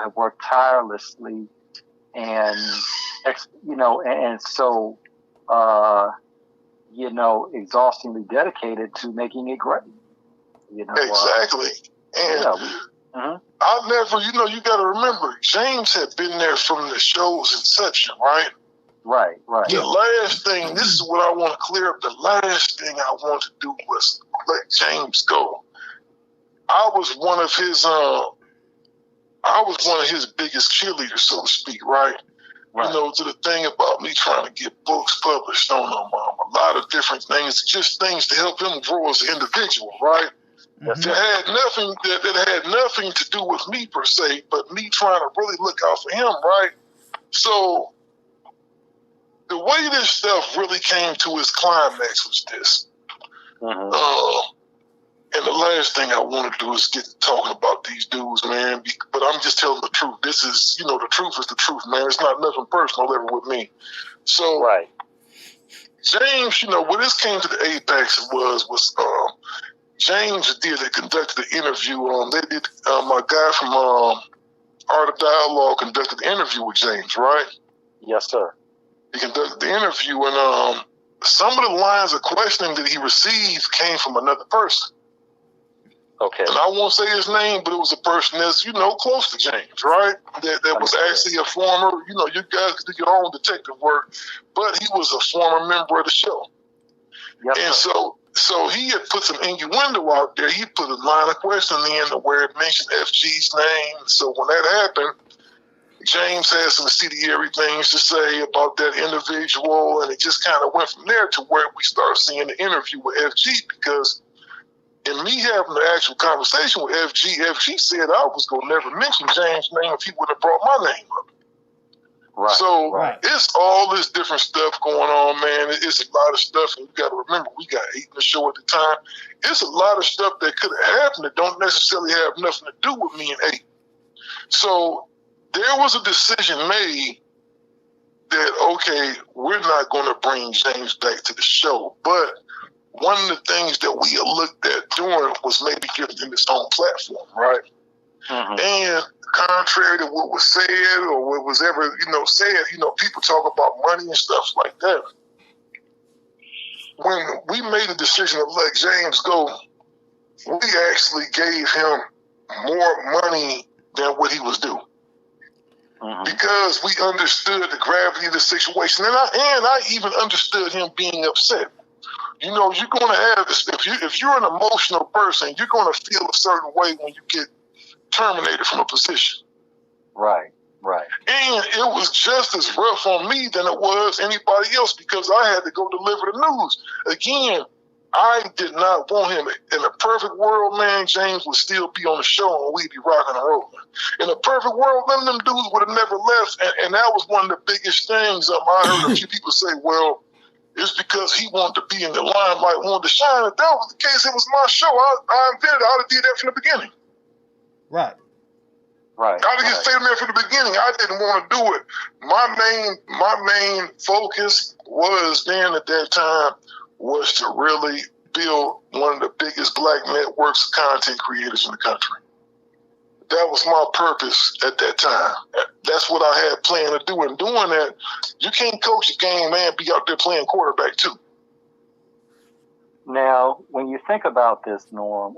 have worked tirelessly and so exhaustingly dedicated to making it great. Exactly. And I never, you got to remember, James had been there from the show's inception, right? Right. The last thing, this is what I want to clear up. The last thing I want to do was let James go. I was one of his biggest cheerleaders, so to speak, right? To the thing about me trying to get books published on him, a lot of different things, just things to help him grow as an individual, right? That had nothing to do with me per se, but me trying to really look out for him, right? So the way this stuff really came to its climax was this. And the last thing I want to do is get talking about these dudes, man. But I'm just telling the truth. This is, the truth is the truth, man. It's not nothing personal ever with me. So, James, when this came to the apex, was James conducted the interview. They did. My guy from Art of Dialogue conducted the interview with James, right? Yes, sir. He conducted the interview, and some of the lines of questioning that he received came from another person. Okay. And I won't say his name, but it was a person that's, close to James, right? That was actually a former, you guys do your own detective work, but he was a former member of the show. Yep, and so he had put some innuendo out there. He put a line of questioning in where it mentioned FG's name. So when that happened, James had some subsidiary things to say about that individual, and it just kind of went from there to where we started seeing the interview with FG, because in me having the actual conversation with FG said I was going to never mention James' name if he would have brought my name up. Right. So it's all this different stuff going on, man. It's a lot of stuff, and you got to remember, we got 8 in the show at the time. It's a lot of stuff that could have happened that don't necessarily have nothing to do with me and 8. So there was a decision made that, okay, we're not going to bring James back to the show, but one of the things that we looked at doing was maybe giving him his own platform, right? And contrary to what was said or what was ever, said, people talk about money and stuff like that. When we made a decision to let James go, we actually gave him more money than what he was due. Because we understood the gravity of the situation. And I even understood him being upset. You're going to have this. If you're an emotional person, you're going to feel a certain way when you get terminated from a position. Right. And it was just as rough on me than it was anybody else, because I had to go deliver the news. Again, I did not want him. In a perfect world, man, James would still be on the show and we'd be rocking and rolling. In a perfect world, none of them dudes would have never left. And that was one of the biggest things. I heard a few people say, well, it's because he wanted to be in the limelight, wanted to shine. If that was the case, it was my show. I invented it. I would have did that from the beginning. Right. I would have just stayed there from the beginning. I didn't want to do it. My main focus was then at that time was to really build one of the biggest black networks of content creators in the country. That was my purpose at that time. That's what I had planned to do. And doing that, you can't coach a game, man, be out there playing quarterback too. Now, when you think about this, Norm,